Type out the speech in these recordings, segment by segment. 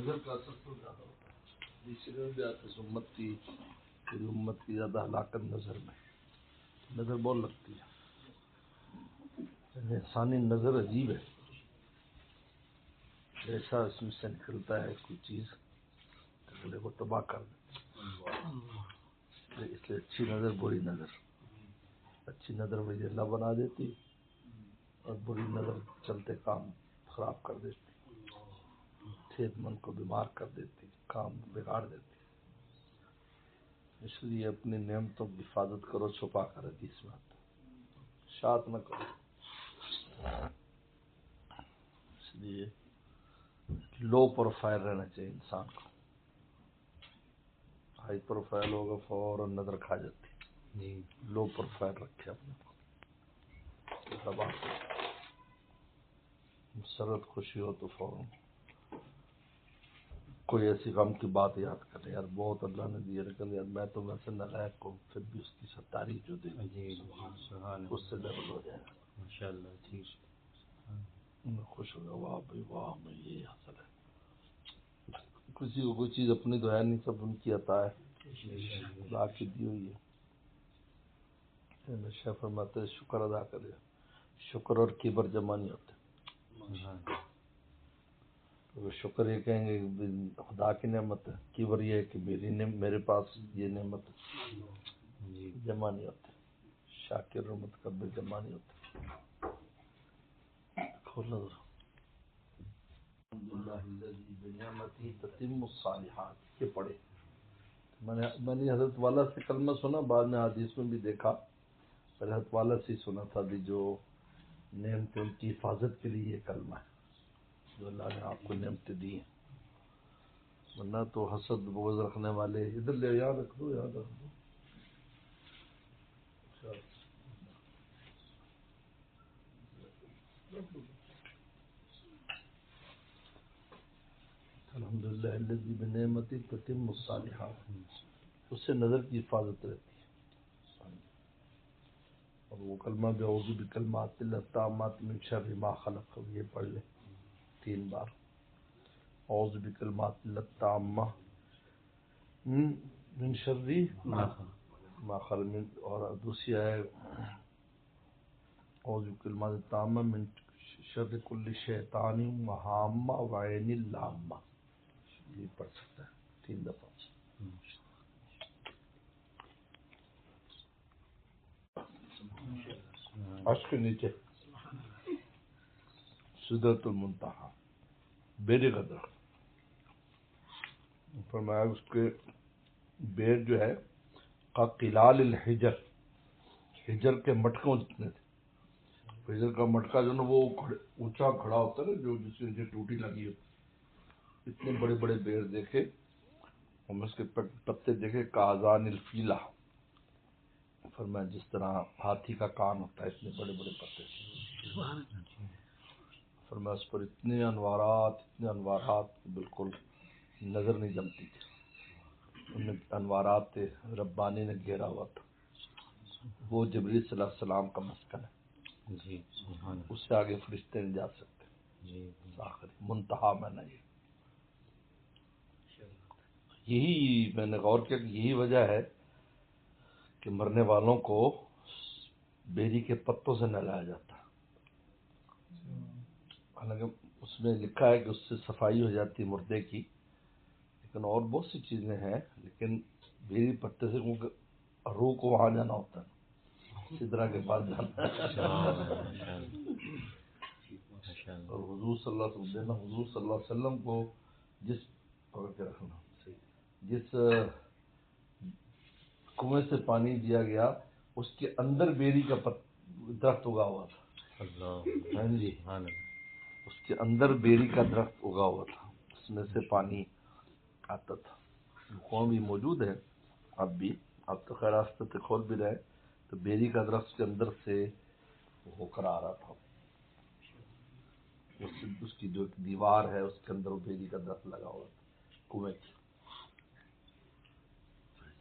نظر کا اثر تو زیادہ ہوتا ہے. دوسری میں بھی آتے امت کی پوری امت کی زیادہ ہلاکت نظر میں. نظر بہت لگتی ہے. انسانی نظر عجیب ہے. ایسا اس میں سے نکلتا ہے کوئی چیز اگلے کو تباہ کر دیتی. اس لیے اچھی نظر بری نظر. اچھی نظر وہی اللہ بنا دیتی اور بری نظر چلتے کام خراب کر دیتی. صحت مند کو بیمار کر دیتی, کام بگاڑ دیتی. اس لیے اپنی نعمتوں کی حفاظت کرو, چھپا کر حدیث میں آتا, شاعت نہ کرو. اس لیے لو پروفائل رہنا چاہیے انسان کو. ہائی پروفائل ہوگا فوراً نظر کھا جاتی. لو پروفائل رکھے اپنے کو. مسرت خوشی ہو تو فوراً کوئی ایسی غم کی بات یاد کرے, یار بہت اللہ نے دیا لیکن یار میں تو ویسے نالائق ہوں, پھر بھی اس کی ستاری جو دے اس سے ڈبل ہو جائے گا. ماشاءاللہ. ٹھیک خوش ہو گیا, واہ بھائی واہ میں یہ حاصل ہے. کسی کو کوئی چیز اپنی تو ہے نہیں, سب ان کی عطا ہے, خدا کی دی ہوئی ہے. ہمیشہ فرماتے شکر ادا کرے. شکر اور کبر جمع نہیں ہوتے. تو شکر یہ کہیں گے خدا کی نعمت ہے, کبر یہ ہے کہ میرے پاس یہ نعمت ہے, جمع نہیں ہوتے. شاکر اور متکبر جمع نہیں ہوتے. کھولو الحمدللہ الذی بنعمتہ تتم الصالحات. یہ پڑھے. میں نے حضرت والا سے کلمہ سنا, بعد میں حدیث میں بھی دیکھا. حضرت والا سے سنا تھا بھی جو نعمتیں ان کی حفاظت کے لیے یہ کلمہ ہے, جو اللہ نے آپ کو نعمتیں دی ہیں. ورنہ تو حسد بغض رکھنے والے ادھر لے, یاد رکھ دو, یاد رکھ دو. الحمدللہ الذی بنعمتہ تتم الصالحات. اس سے نظر کی حفاظت رہتی ہے. اور وہ کلمہ بھی اعوذ بکلمات اللہ التامات من شر ما خلق, یہ پڑھ لے 3 بار. اعوذ بکلمات اللہ التامات من شر ما خلق. اور دوسری ہے اعوذ بکلمات التامات من شر کل شیطان وہامہ وعین اللامہ. یہ پڑھ سکتا ہے 3 دفعہ. عرش کے نیچے سدرۃ المنتہا, بیری کا درخت. فرمایا اس کے بیر جو ہے قلال الحجر, حجر کے مٹکوں جتنے تھے. حجر کا مٹکا جو نا وہ اونچا کھڑا ہوتا ہے نا, جو جس کے نیچے ٹوٹی لگی ہوتی. اتنے بڑے بڑے بیر دیکھے, اور اس کے پتے دیکھے کاذان الفیلہ. فرمایا جس طرح ہاتھی کا کان ہوتا ہے, اتنے بڑے بڑے پتے. فرمایا اس پر اتنے انوارات بالکل نظر نہیں جمتی تھی. ان میں انوارات تھے, ربانی نے گھیرا ہوا تھا. وہ جبریل صلی اللہ علیہ وسلم کا مسکن ہے. اس سے آگے فرشتے نہیں جا سکتے. آخری منتہا میں نہیں. یہی میں نے غور کیا کہ یہی وجہ ہے کہ مرنے والوں کو بیری کے پتوں سے نہلایا جاتا ہے. حالانکہ اس میں لکھا ہے کہ اس سے صفائی ہو جاتی مردے کی, لیکن اور بہت سی چیزیں ہیں. لیکن بیری پتے سے روح کو وہاں جانا ہوتا ہے, سدرا کے پاس جانا ہے. اور حضور صلی اللہ علیہ وسلم کو جس کنویں سے پانی دیا گیا, اس کے اندر بیری کا درخت اگا ہوا تھا. ہاں جی, اس کے اندر بیری کا درخت اگا ہوا تھا, اس میں سے پانی آتا تھا. قوم بھی موجود ہے اب بھی. اب تو خیر آستہ کھول بھی رہے, تو بیری کا درخت کے اندر سے ہو کر آ رہا تھا. اس کی جو دیوار ہے اس کے اندر وہ بیری کا درخت لگا ہوا تھا کنویں کی.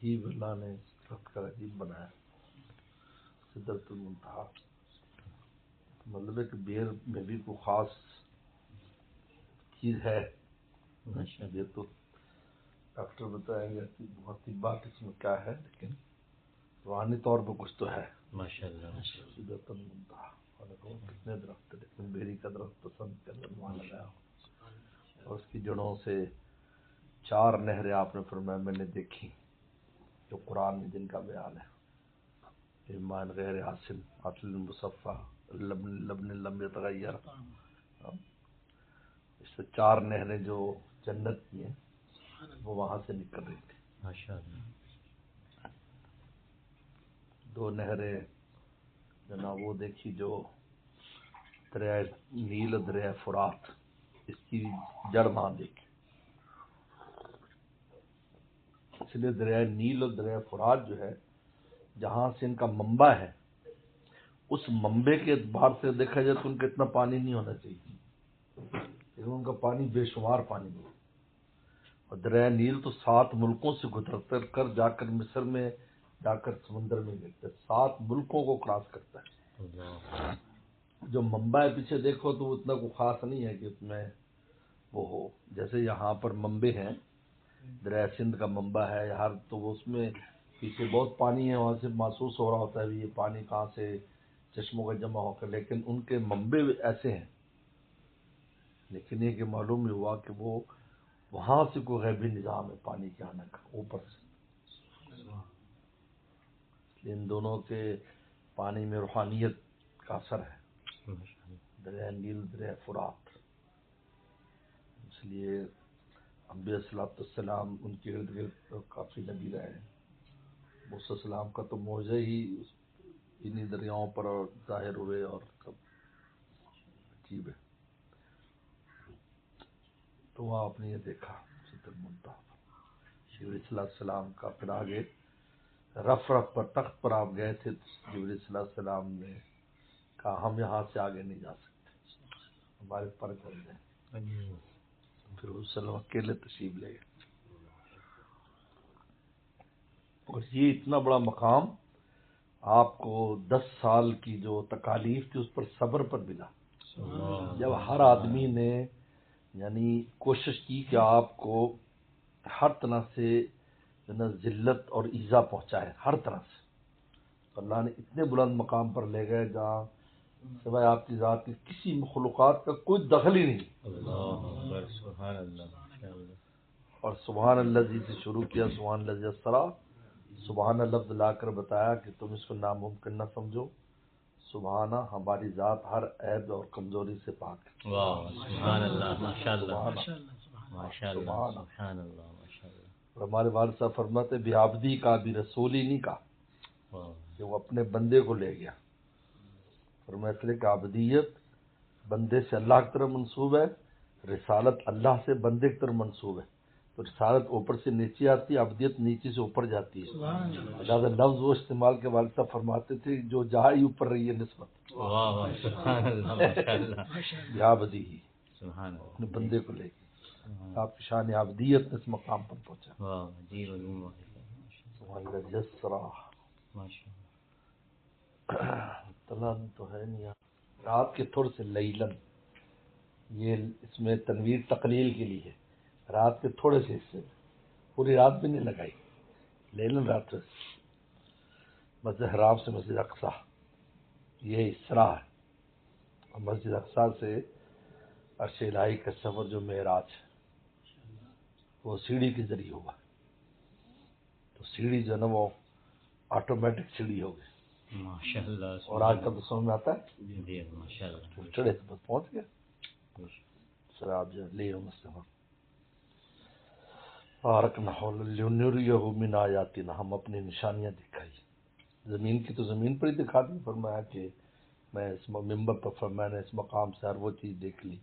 عجیب اللہ نے درخت کا عجیب بنایا. سدرۃ المنتہا مطلب ہے کہ بیر میں بھی کوئی خاص چیز ہے یہ تو ڈاکٹر بتائیں گے کہ بہت بات اس میں کیا ہے، لیکن روحانی طور پہ کچھ تو ہے. ماشاءاللہ. سدرۃ المنتہا کتنے درخت، لیکن بیری کا درخت پسند کے اندر وہاں لگایا ہوں، اور اس کی جڑوں سے 4 نہریں آپ نے فرمایا میں نے دیکھی جو قرآن میں جن کا بیان ہے. ایمان غیر حاصل عطل مصفہ لبن لم یتغیر، اس سے 4 نہریں جو جنت کی ہیں وہ وہاں سے نکل رہی تھی. ماشاءاللہ. 2 نہریں جناب وہ دیکھی جو دریائے نیل اور دریائے فرات، اس کی جڑ وہاں دیکھی. اس لیے دریائے نیل اور دریائے فرات جو ہے جہاں سے ان کا منبع ہے، اس منبع کے اعتبار سے دیکھا جائے تو ان کا اتنا پانی نہیں ہونا چاہیے، لیکن ان کا پانی بے شمار پانی ہے. اور دریائے نیل تو 7 ملکوں سے گزر کر جا کر مصر میں جا کر سمندر میں گرتا ہے، 7 ملکوں کو کراس کرتا ہے. جو منبع ہے پیچھے دیکھو تو اتنا کوئی خاص نہیں ہے کہ اس میں وہ ہو. جیسے یہاں پر منبع ہیں، دریائے سندھ کا منبع ہے ہر، تو اس میں پیچھے بہت پانی ہے، وہاں سے محسوس ہو رہا ہوتا ہے یہ پانی کہاں سے چشموں کا جمع ہو کر، لیکن ان کے منبع ایسے ہیں. لیکن یہ کہ معلوم ہی ہوا کہ وہ وہاں سے کوئی غیبی نظام ہے پانی کے آنے کا اوپر سے. ان دونوں کے پانی میں روحانیت کا اثر ہے، دریائے نیل دریائے فرات. اس لیے انبیاء صلی اللہ علیہ وسلم ان کے ارد گرد کافی نبی رہے ہیں. موسیٰ السلام کا تو معجزہ ہی انہی دریاؤں پر ظاہر ہوئے اور سب عجیب ہے. تو وہاں آپ نے یہ دیکھا سدرۃ المنتہا، جبریل صلی اللہ علیہ وسلم کا. پھر آگے رف پر تخت پر آپ گئے تھے تو جبریل صلی اللہ علیہ وسلم نے کہا ہم یہاں سے آگے نہیں جا سکتے، ہمارے پر کر دیں. پھر اس وسلم اکیلے تشریف لے گئے. اور یہ اتنا بڑا مقام آپ کو 10 سال کی جو تکالیف تھی اس پر صبر پر ملا. جب ہر آدمی نے یعنی کوشش کی کہ آپ کو ہر طرح سے ذلت اور ایذا پہنچائے ہر طرح سے، اللہ نے اتنے بلند مقام پر لے گئے جہاں سوائے آپ کی ذات کی کسی مخلوقات کا کوئی دخل ہی نہیں. سبحان اللہ. اور سبحان الذی سے شروع کیا، سبحان الذی اسرا، سبحان لفظ لا کر بتایا کہ تم اس کو ناممکن نہ سمجھو. سبحانہ ہماری ذات ہر عیب اور کمزوری سے پاک ہے. واہ سبحان اللہ. ماشاءاللہ ماشاءاللہ. سبحان اللہ. ماشاءاللہ. اور ہمارے والد صاحب فرماتے بیابدی کا بھی رسول ہی نہیں کہا کہ وہ اپنے بندے کو لے گیا. فرمایا اس لیے کہ عبدیت بندے سے اللہ کی طرف منسوب ہے، رسالت اللہ سے بندے کی طرف منسوب ہے. تو رسالت اوپر سے نیچے آتی ہے، عبدیت نیچے سے اوپر جاتی ہے. لہٰذا لفظ وہ استعمال کے والد صاحب فرماتے تھے جو جہاں ہی اوپر رہی ہے نسبت. واہ سبحان اللہ. ماشاءاللہ. بیابدی ہی سبحان اللہ. اپنے بندے کو لے گئی، آپ کی شان عبدیت اس مقام پر پہنچا. واہ جی سبحان اللہ جسرا تلن تو ہے نہیں. رات کے تھوڑے سے لیلن، یہ اس میں تنویر تقلیل کے لیے ہے، رات کے تھوڑے سے حصے میں، پوری رات بھی نہیں لگائی. لیلن رات سے مسجد حرام سے مسجد اقصی یہ اسرا ہے، اور مسجد اقصی سے عرش الہی کا سفر جو معراج ہے وہ سیڑھی کے ذریعے ہوا. تو سیڑھی جو ہے نا وہ آٹومیٹک سیڑھی ہو گئی. ماشاءاللہ. اور آج کل تو سمجھ میں آتا ہے جی ماشاءاللہ. چڑھے تو بس پہنچ گیا. سر آپ جو لے مستفا بارکنا لنریہ من آیاتنا، ہم اپنی نشانیاں دکھائی. زمین کی تو زمین پر ہی دکھا دی. فرمایا کہ میں اس ممبر پر میں نے اس مقام سے ہر وہ چیز دیکھ لی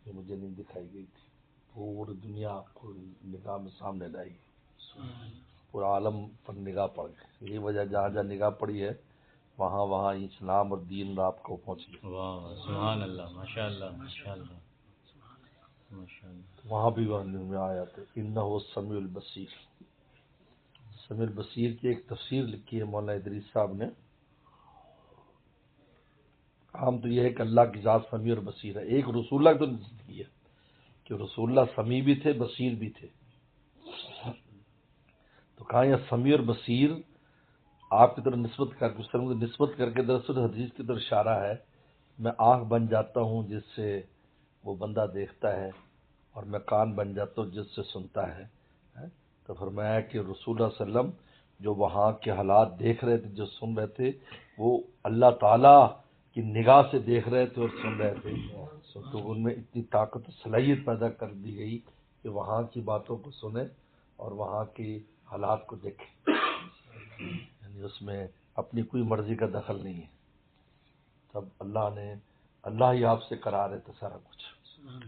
جو مجھے نہیں دکھائی گئی تھی. پوری دنیا کو نگاہ میں سامنے لائی، پورا عالم پر نگاہ پڑ گئی. یہی وجہ جہاں جہاں نگاہ پڑی ہے وہاں وہاں اسلام اور دین آپ کو پہنچ گیا. واہ سبحان اللہ. ماشاءاللہ ماشاءاللہ ماشاءاللہ. وہاں بھی میں آیا تو انہ السمیع البصیر. سمیع البصیر کی ایک تفسیر لکھی ہے مولانا ادریس صاحب نے. عام تو یہ ہے کہ اللہ کی ذات سمیع اور بصیر ہے، ایک رسول اللہ تو نصیب کی ہے کہ رسول اللہ سمیع بھی تھے بصیر بھی تھے. تو کہا یہ سمیع اور بصیر آپ کی طرف نسبت کر کے اس طرح نسبت کر کے دراصل حدیث کی طرف اشارہ ہے. میں آنکھ بن جاتا ہوں جس سے وہ بندہ دیکھتا ہے اور میں کان بن جاتا ہوں جس سے سنتا ہے. تو فرمایا کہ رسول اللہ صلی اللہ علیہ وسلم جو وہاں کے حالات دیکھ رہے تھے جو سن رہے تھے وہ اللہ تعالیٰ کی نگاہ سے دیکھ رہے تھے اور سن رہے تھے. تو ان میں اتنی طاقت و صلاحیت پیدا کر دی گئی کہ وہاں کی باتوں کو سنیں اور وہاں کی حالات کو دیکھیں. یعنی اس میں اپنی کوئی مرضی کا دخل نہیں ہے. تب اللہ ہی آپ سے کرا رہے تھے سارا کچھ.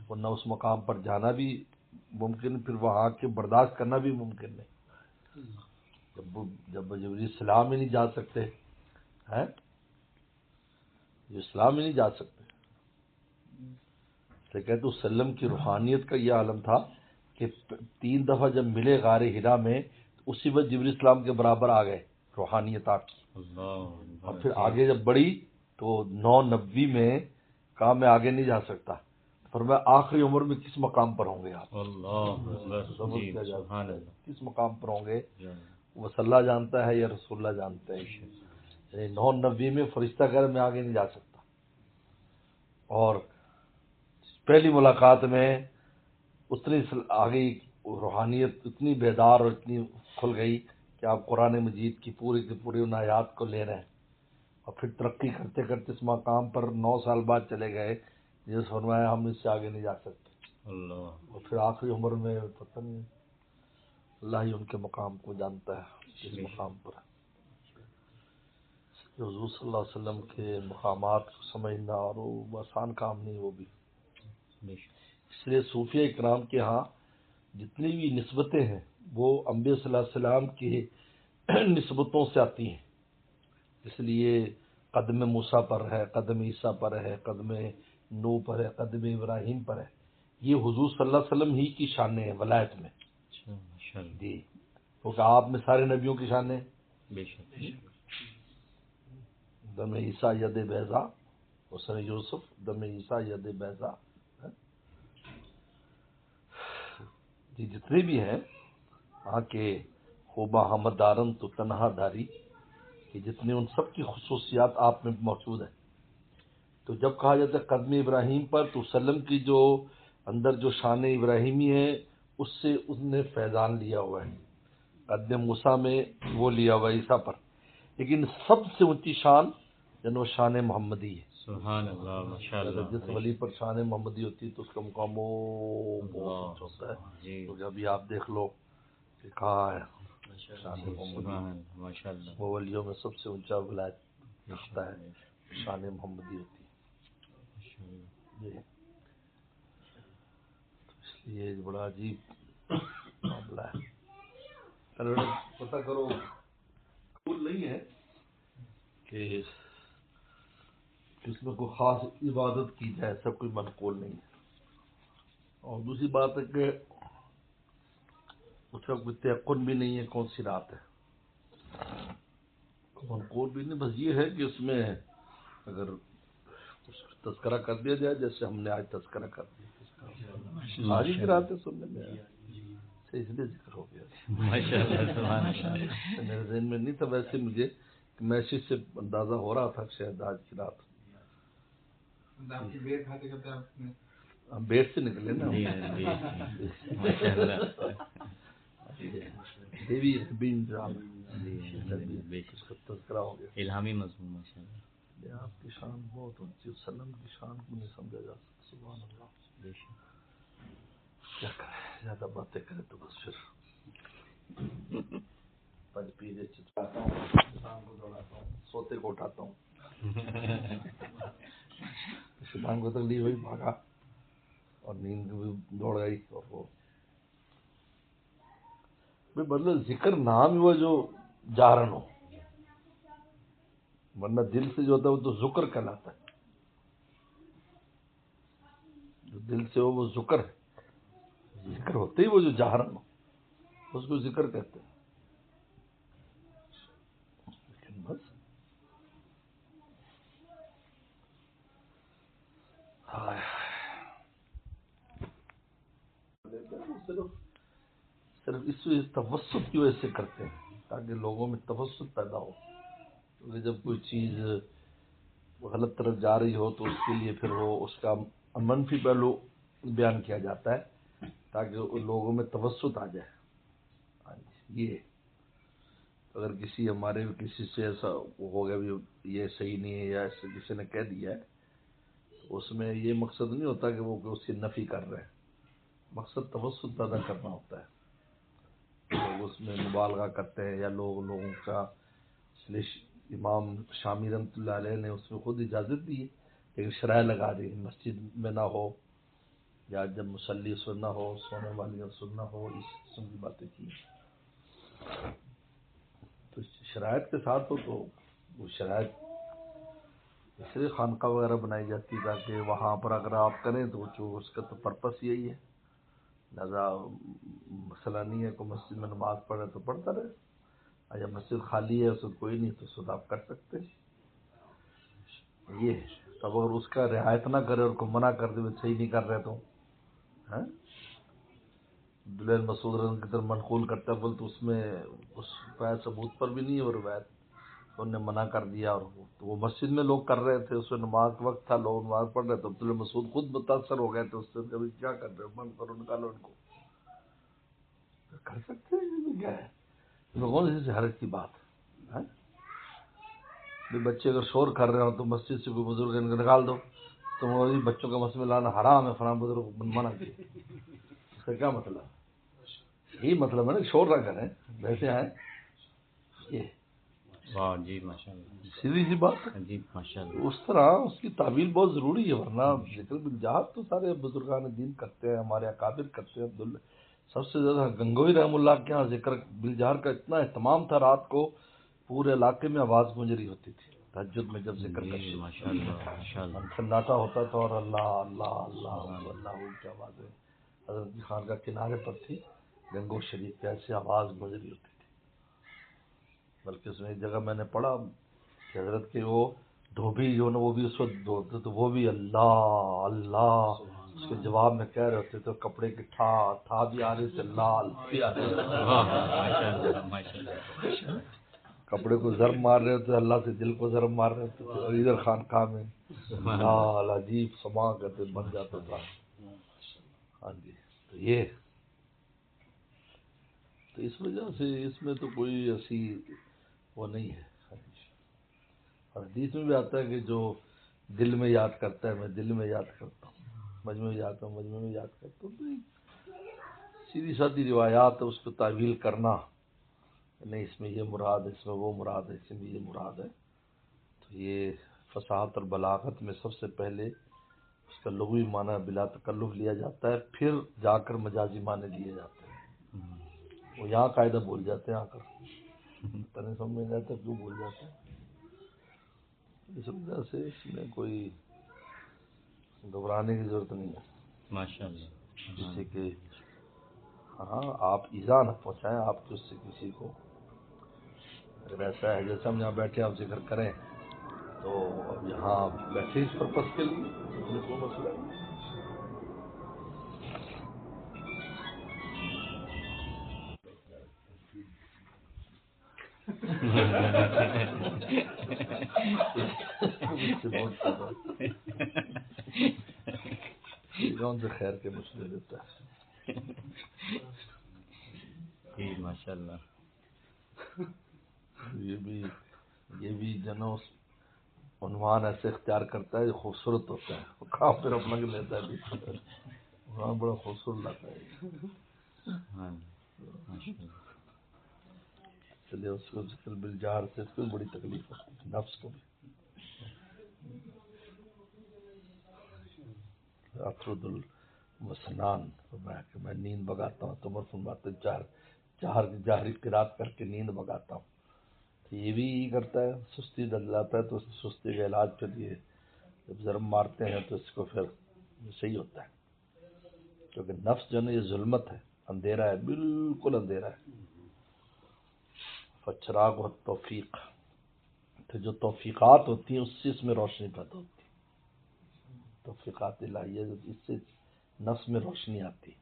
ورنہ اس مقام پر جانا بھی ممکن پھر وہاں کے برداشت کرنا بھی ممکن نہیں. جب جبریل اسلام ہی نہیں جا سکتے ہیں اسلام ہی نہیں جا سکتے. تو کہتے وسلم کی روحانیت کا یہ عالم تھا کہ 3 دفعہ جب ملے غار ہرا میں تو اسی وقت جبریل اسلام کے برابر آ گئے روحانیت آپ کی. اور پھر آگے جب بڑھی تو 990 میں کہا میں آگے نہیں جا سکتا. فرمایا آخری عمر میں کس مقام پر ہوں گے آپ؟ کس مقام پر ہوں گے وہ اللہ جانتا ہے یا رسول اللہ جانتے ہیں. 990 میں فرشتہ کہہ رہا میں آگے نہیں جا سکتا. اور پہلی ملاقات میں اتنی آگئی روحانیت اتنی بیدار اور اتنی کھل گئی کہ آپ قرآن مجید کی پوری ان آیات کو لے رہے ہیں. اور پھر ترقی کرتے کرتے اس مقام پر 9 سال بعد چلے گئے جس فرمایا ہم اس سے آگے نہیں جا سکتے. اور پھر آخری عمر میں پتہ نہیں اللہ ہی ان کے مقام کو جانتا ہے اس مقام پر. حضور صلی اللہ علیہ وسلم کے مقامات کو سمجھنا اور وہ آسان کام نہیں وہ بھی. اس لیے صوفیہ اکرام کے ہاں جتنی بھی نسبتیں ہیں وہ انبیاء صلی اللہ علیہ وسلم کی نسبتوں سے آتی ہیں. اس لیے قدم موسیٰ پر ہے، قدم عیسیٰ پر ہے، قدم نوح پر ہے، قدم ابراہیم پر ہے. یہ حضور صلی اللہ علیہ وسلم ہی کی شانیں ہیں ولایت میں. جی کیونکہ آپ میں سارے نبیوں کی شانیں دم عیسیٰ ید بیضا حسن یوسف دم عیسیٰ ید بیضا. جی جتنے بھی ہیں آ کے خوبہ حمد دارن تو تنہا داری کہ جتنے ان سب کی خصوصیات آپ میں موجود ہیں. تو جب کہا جاتا ہے قدم ابراہیم پر تو وسلم کی جو اندر جو شان ابراہیمی ہے اس سے اس نے فیضان لیا ہوا ہے. قدم موسیٰ میں وہ لیا ہوا عیسیٰ پر. لیکن سب سے اونچی شان جنو شان محمدی ہے. سبحان اللہ ماشاءاللہ. جس ولی پر شان محمدی ہوتی ہے تو اس کا مقام بہت ہوتا ہے. کیونکہ ابھی آپ دیکھ لو کہ کہاں ہے شان محمدی. وہ ولیوں میں سب سے اونچا ولایت رکھتا ہے شان محمدی ہوتی ہے. اس لیے بڑا عجیب معاملہ ہے. پتہ کرو قبول نہیں ہے کہ اس میں کوئی خاص عبادت کی جائے ایسا کوئی منقول نہیں ہے. اور دوسری بات ہے کہ اس کا کوئی تیقن بھی نہیں ہے کون سی رات ہے. منقول بھی نہیں. بس یہ ہے کہ اس میں اگر کچھ تذکرہ کر دیا جائے جیسے ہم نے آج تذکرہ کر دیا آج ہی کی رات ہے سننے میں اس لیے ذکر ہو گیا. میرے ذہن میں نہیں تھا ویسے مجھے میسج سے اندازہ ہو رہا تھا شاید آج کی رات. ہم بیٹ سے نکلے نا تذکرہ ہو گیا. الہامی مضمون ماشاءاللہ. آپ کی شان بہت اونچی وسلم کی شان کو نہیں سمجھا جا سکتا. سبحان اللہ. کیا کریں زیادہ باتیں کریں تو بس پھر پنج پیجے چچاتا ہوں شیطان کو دوڑاتا ہوں سوتے کو اٹھاتا ہوں. شیطان کو تکلیف ہوئی بھاگا اور نیند بھی دوڑ گئی. اور وہ مطلب ذکر نام ہوا جو جارن ہو ورنہ دل سے جو ہوتا ہے وہ تو ذکر کہلاتا ہے. جو دل سے ہو وہ ذکر ہے. ذکر ہوتے ہی وہ جو جہرن ہو اس کو ذکر کہتے ہیں. لیکن بس صرف اس توسط کی وجہ سے کرتے ہیں تاکہ لوگوں میں توسط پیدا ہو، کیونکہ جب کوئی چیز غلط طرف جا رہی ہو تو اس کے لیے پھر وہ اس کا منفی پہلو بیان کیا جاتا ہے تاکہ لوگوں میں توسط آ جائے. یہ اگر ہمارے کسی سے ایسا ہو گیا بھی یہ صحیح نہیں ہے یا ایسے کسی نے کہہ دیا ہے تو اس میں یہ مقصد نہیں ہوتا کہ وہ اس کی نفی کر رہے ہیں، مقصد توسط پیدا کرنا ہوتا ہے. لوگ اس میں مبالغہ کرتے ہیں یا لوگوں کا، اس لیے امام شامی رحمۃ اللہ علیہ نے اس میں خود اجازت دی ہے لیکن شرائع لگا دی مسجد میں نہ ہو یا جب مصلی اس میں نہ ہو، سونے والی اس میں نہ ہو، اس قسم کی باتیں کی. تو شرائط کے ساتھ ہو تو وہ شرائط اس لیے خانقاہ وغیرہ بنائی جاتی ہے تاکہ وہاں پر اگر آپ کریں تو جو اس کا تو پرپس یہی ہے. لہٰذا مسئلہ نہیں ہے کوئی مسجد میں نماز پڑھے تو پڑھتا رہے، یا مسجد خالی ہے اس میں کوئی نہیں تو خود آپ کر سکتے. یہ ہے. تب اگر اس کا رعایت نہ کرے اور کو منع کر دے صحیح نہیں کر رہے تو عبداللہ مسعود رضی کی طرف منقول کرتا ہے بول تو اس میں اس روایت ثبوت پر بھی نہیں ہے وہ روایت، انہوں نے منع کر دیا. اور تو وہ مسجد میں لوگ کر رہے تھے، اس میں نماز کا وقت تھا، لوگ نماز پڑھ رہے تھے، عبداللہ مسعود خود متاثر ہو گئے تھے اس سے، کبھی کیا کر رہے ہو، بند کرو، نکالو ان کو. کر سکتے ہیں، کیا ہے لوگوں سے حرج کی بات ہے. بچے اگر شور کر رہے ہو تو مسجد سے کوئی بزرگ ان کو نکال دو، تم بچوں کا مسئلہ لانا حرام ہے، فلاں بزرگ منع کیا، اس کا کیا مطلب ہے؟ یہی مطلب ہے نا، شور نہ کریں، ویسے آئیں. یہ جی ماشاء اللہ، سیدھی سی بات ہے. جی ماشاء اللہ. اس طرح اس کی تعویل بہت ضروری ہے، ورنہ ذکر بالجہاد تو سارے بزرگان دین کرتے ہیں، ہمارے اکابر کرتے ہیں. سب سے زیادہ گنگوئی رحم اللہ کے ہاں ذکر بالجہر کا اتنا اہتمام تھا، رات کو پورے علاقے میں آواز گونج رہی ہوتی تھی تہجد میں جب ذکر کرتے. ماشاء اللہ، سناٹا ہوتا تھا اور اللہ اللہ اللہ اللہ کی آوازیں حضرت کی خانقاہ کنارے پر تھی، گنگو شریف ایسے آواز گونج رہی ہوتی تھی. بلکہ اس میں ایک جگہ میں نے پڑھا کہ حضرت کے وہ دھوبی جو نا وہ بھی اس وقت دھوتے تو وہ بھی اللہ اللہ اس کے جواب میں کہہ رہے ہوتے تو کپڑے کی ٹھا بھی آ رہے تھے، لال بھی آ رہے تھے، کپڑے کو ضرب مار رہے ہوتے، اللہ سے دل کو ضرب مار رہے ہوتے، اور ادھر خانقاہ میں لال عجیب سما کرتے بن جاتا تھا. ہاں جی. تو یہ تو اس وجہ سے اس میں تو کوئی ایسی وہ نہیں ہے. حدیث میں بھی آتا ہے کہ جو دل میں یاد کرتا ہے میں دل میں یاد کرتا ہوں، مجمع میں جاتا ہوں مجمع میں یاد کرتا ہوں. تو سیدھی سادھی روایات ہے، اس کو تعویل کرنا نہیں اس میں یہ مراد ہے، اس میں وہ مراد ہے، اس میں یہ مراد ہے. تو یہ فصاحت اور بلاغت میں سب سے پہلے اس کا لغوی معنی بلا تکلف لیا جاتا ہے، پھر جا کر مجازی معنی لیے جاتے ہیں. وہ یہاں قاعدہ بھول جاتے ہیں، آ کر پتہ نہیں سمجھ میں آتا کیوں بھول جاتے ہیں. اس وجہ سے اس میں کوئی گھبرانے کی ضرورت نہیں ہے. ماشاء اللہ. جیسے کہ ہاں آپ ایذا نہ پہنچائیں آپ کی اس سے کسی کو. اگر ایسا ہے جیسے ہم یہاں بیٹھے آپ ذکر کریں تو اب یہاں بیٹھے اس پرپس کے لیے اس میں کوئی مسئلہ نہیں. کون سے خیر کے مسئلے دیتا ہے. جی ماشاء اللہ. یہ بھی جنوس عنوان ایسے اختیار کرتا ہے جو خوبصورت ہوتا ہے، کہاں پھر اپنا کے لیتا ہے بھی عنوان بڑا خوبصورت لگتا ہے. اس لیے اس کو ذکر بالجہر سے اس کو بڑی تکلیف ہوتی ہے، نفس کو بھی. افرد المسنان کہ میں نیند بگاتا ہوں، تمر فرماتے جہری قرات کر کے نیند بگاتا ہوں. تو یہ بھی کرتا ہے، سستی دلاتا ہے تو اس سستی کا علاج پھر یہ جب ضرب مارتے ہیں تو اس کو پھر صحیح ہوتا ہے. کیونکہ نفس جو ہے یہ ظلمت ہے، اندھیرا ہے، بالکل اندھیرا ہے. فچراغ و توفیق، تو جو توفیقات ہوتی ہیں اس سے اس میں روشنی پیدا ہوتی ہے. توفیقات الہیہ اس سے نفس میں روشنی آتی ہے.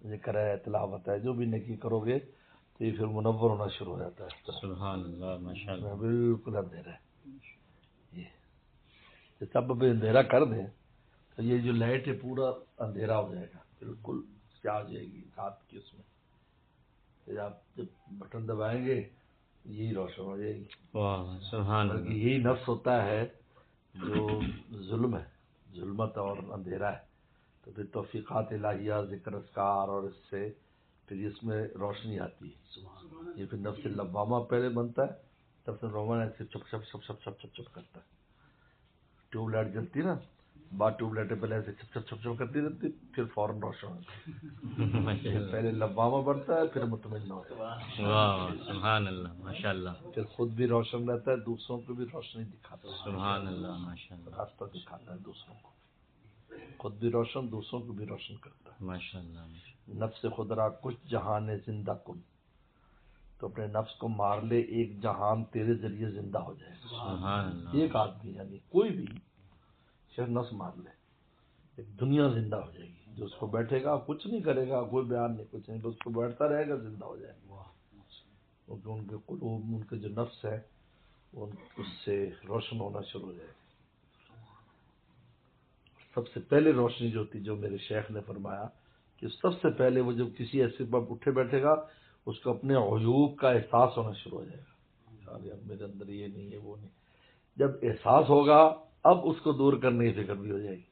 ذکر ہے، تلاوت ہے، جو بھی نیکی کرو گے تو یہ پھر منور ہونا شروع ہو جاتا ہے. سبحان اللہ ماشاء اللہ. بالکل اندھیرا ہے. یہ سب ابھی اندھیرا کر دیں تو یہ جو لائٹ ہے پورا اندھیرا ہو جائے گا، بالکل کیا ہو جائے گی رات کی. اس میں پھر آپ جب بٹن دبائیں گے یہی روشن ہو جائے گی. واہ سبحان بلکہ اللہ. یہی نفس ہوتا ہے جو ظلم ہے، ظلمت اور اندھیرا ہے. تو پھر توفیقات الہیہ، ذکر اذکار، اور اس سے پھر اس میں روشنی آتی ہے. یہ پھر نفس لوامہ پہلے بنتا ہے، نفس لوامہ ایسے چپ چپ چپ چپ چپ چپ چپ کرتا ہے. ٹیوب لائٹ جلتی نا، بعد ٹیوب لائٹیں پہلے ایسے چپ چپ چپ چپ کرتی رہتی، پھر فوراً روشن ہوتی ہے. پہلے لوامہ بنتا ہے، پھر مطمئن ہوتا ہے. واہ سبحان اللہ ماشاء اللہ. پھر خود بھی روشن رہتا ہے، دوسروں کو بھی روشنی دکھاتا ہے. سبحان اللہ ماشاء اللہ. راستہ دکھاتا ہے دوسروں کو، خود بھی روشن، دوسروں کو بھی روشن کرتا ہے. ماشاء اللہ. نفس خود را کچھ جہان زندہ کن، تو اپنے نفس کو مار لے، ایک جہان تیرے ذریعے زندہ ہو جائے. سبحان اللہ. ایک آدمی یعنی کوئی بھی شخص نفس مار لے، ایک دنیا زندہ ہو جائے گی. جو اس کو بیٹھے گا کچھ نہیں کرے گا، کوئی بیان نہیں، کچھ نہیں، بس اس کو بیٹھتا رہے گا، زندہ ہو جائے گا. کیونکہ ان کے قلوب، ان کے جو نفس ہے وہ اس سے روشن ہونا شروع ہو جائے گا. سب سے پہلے روشنی جو ہوتی، جو میرے شیخ نے فرمایا کہ سب سے پہلے وہ جب کسی ایسے پر اٹھے بیٹھے گا، اس کو اپنے عیوب کا احساس ہونا شروع ہو جائے گا. اب میرے اندر یہ نہیں ہے، وہ نہیں. جب احساس ہوگا اب اس کو دور کرنے کی فکر بھی ہو جائے گی.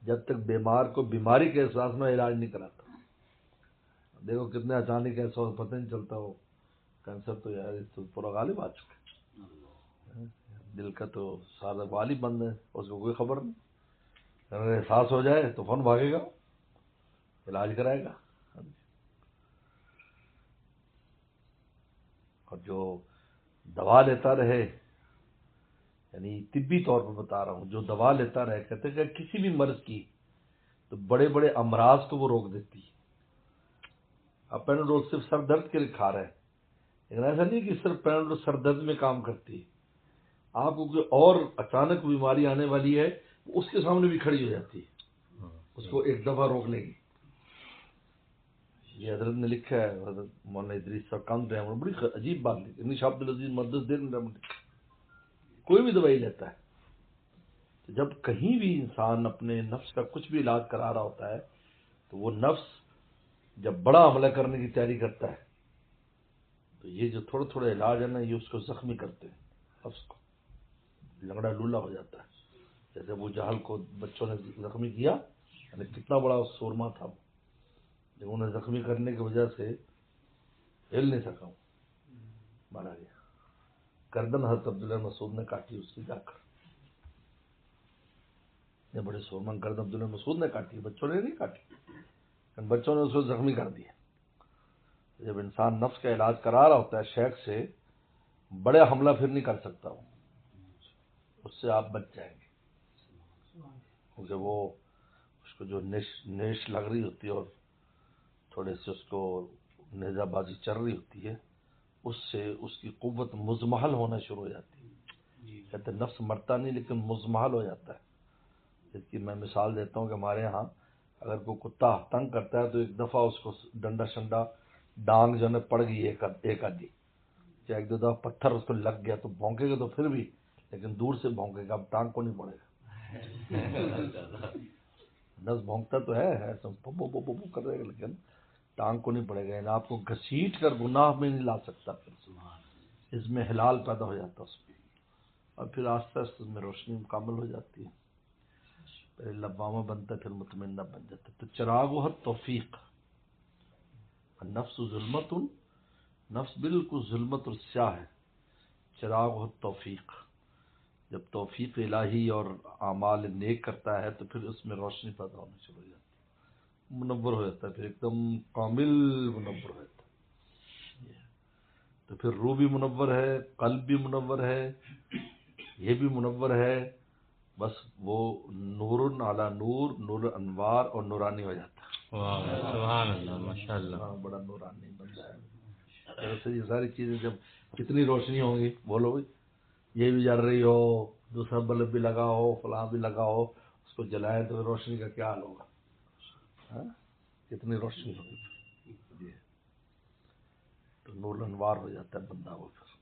جب تک بیمار کو بیماری کے احساس میں علاج نہیں کراتا. دیکھو کتنے اچانک ایسا ہو، پتہ نہیں چلتا. ہو کینسر تو یار اس تو پورا غالب آ چکا ہے. دل کا تو سارا غالب بند ہے، اس کو کوئی خبر نہیں. اگر احساس ہو جائے تو فون بھاگے گا، علاج کرائے گا. اور جو دوا لیتا رہے، یعنی طبی طور پر بتا رہا ہوں، جو دوا لیتا رہے، کہتے ہیں کہ کسی بھی مرض کی تو بڑے بڑے امراض کو وہ روک دیتی ہے. اب پیناڈول صرف سر درد کے لیے کھا رہے ہیں، لیکن ایسا نہیں کہ صرف پیناڈول سر درد میں کام کرتی ہے. آپ کو کوئی اور اچانک بیماری آنے والی ہے، اس کے سامنے بھی کھڑی ہو جاتی ہے، اس کو ایک دفعہ روک لے گی. یہ حضرت نے لکھا ہے، حضرت مولانا ادریس صاحب کام رحمۃ، بڑی عجیب بات لکھی. ابن شاہ عبد العزیز مقدس دین رحمۃ. کوئی بھی دوائی لیتا ہے تو جب کہیں بھی انسان اپنے نفس کا کچھ بھی علاج کرا رہا ہوتا ہے تو وہ نفس جب بڑا حملہ کرنے کی تیاری کرتا ہے تو یہ جو تھوڑے تھوڑے علاج ہے نا، یہ اس کو زخمی کرتے ہیں، نفس کو لنگڑا لولا ہو جاتا ہے. جیسے ابو جہل کو بچوں نے زخمی کیا، یعنی کتنا بڑا سورما تھا، لیکن انہیں زخمی کرنے کی وجہ سے ہل نہیں سکا، مارا گیا. گردن حضرت عبداللہ مسعود نے کاٹی اس کی جا کر. یہ بڑے سورما گردن عبداللہ مسعود نے کاٹی، بچوں نے نہیں کاٹی، لیکن بچوں نے اس کو زخمی کر دیا. جب انسان نفس کا علاج کرا رہا ہوتا ہے شیخ سے، بڑے حملہ پھر نہیں کر سکتا وہ، اس سے آپ بچ جائیں گے. کیونکہ وہ اس کو جو نیش لگ رہی ہوتی ہے اور تھوڑے سے اس کو نیزہ بازی چل رہی ہوتی ہے، اس سے اس کی قوت مزمحل ہونا شروع ہو جاتی ہے. کہتے ہیں نفس مرتا نہیں لیکن مزمحل ہو جاتا ہے. اس کی میں مثال دیتا ہوں کہ ہمارے ہاں اگر کوئی کتا تنگ کرتا ہے تو ایک دفعہ اس کو ڈنڈا شنڈا ڈانگ جو ہے پڑ گئی ایک آدھی، یا ایک دو دفعہ پتھر اس کو لگ گیا تو بھونکے گا تو پھر بھی، لیکن دور سے بھونکے گا، اب ٹانگ کو نہیں پڑے گا. نس بھونکتا تو ہے ایسا کر رہے گا، لیکن ٹانگ کو نہیں پڑے گا. یعنی آپ کو گھسیٹ کر گناہ میں نہیں لا سکتا. پھر اس میں ہلال پیدا ہو جاتا اس میں، اور پھر آہستہ آہستہ اس میں روشنی مکمل ہو جاتی ہے. پہلے لبامہ بنتا ہے، پھر مطمئنہ بن جاتا ہے. تو چراغ ہے توفیق. نفس ظلمت، نفس بالکل ظلمت اور سیاہ ہے. چراغ ہے توفیق. جب توفیق الہی اور اعمال نیک کرتا ہے تو پھر اس میں روشنی پیدا ہونا شروع ہو جاتی ہے، منور ہو جاتا ہے، پھر ایک دم کامل منور ہو جاتا ہے. تو پھر روح بھی منور ہے، قلب بھی منور ہے، یہ بھی منور ہے. بس وہ نور علی نور، نور انوار اور نورانی ہو جاتا ہے. سبحان اللہ ماشاء اللہ. بڑا نورانی بندہ ہے. ایسے یہ ساری چیزیں جب کتنی روشنی ہوں گی، بولو بھائی، یہ بھی جل رہی ہو، دوسرا بلب بھی لگا ہو، فلاں بھی لگا ہو، اس کو جلائے تو روشنی کا کیا حال ہوگا. کتنی روشنی ہوگی پھر یہ تو نور انوار ہو جاتا ہے بندہ وہ پھر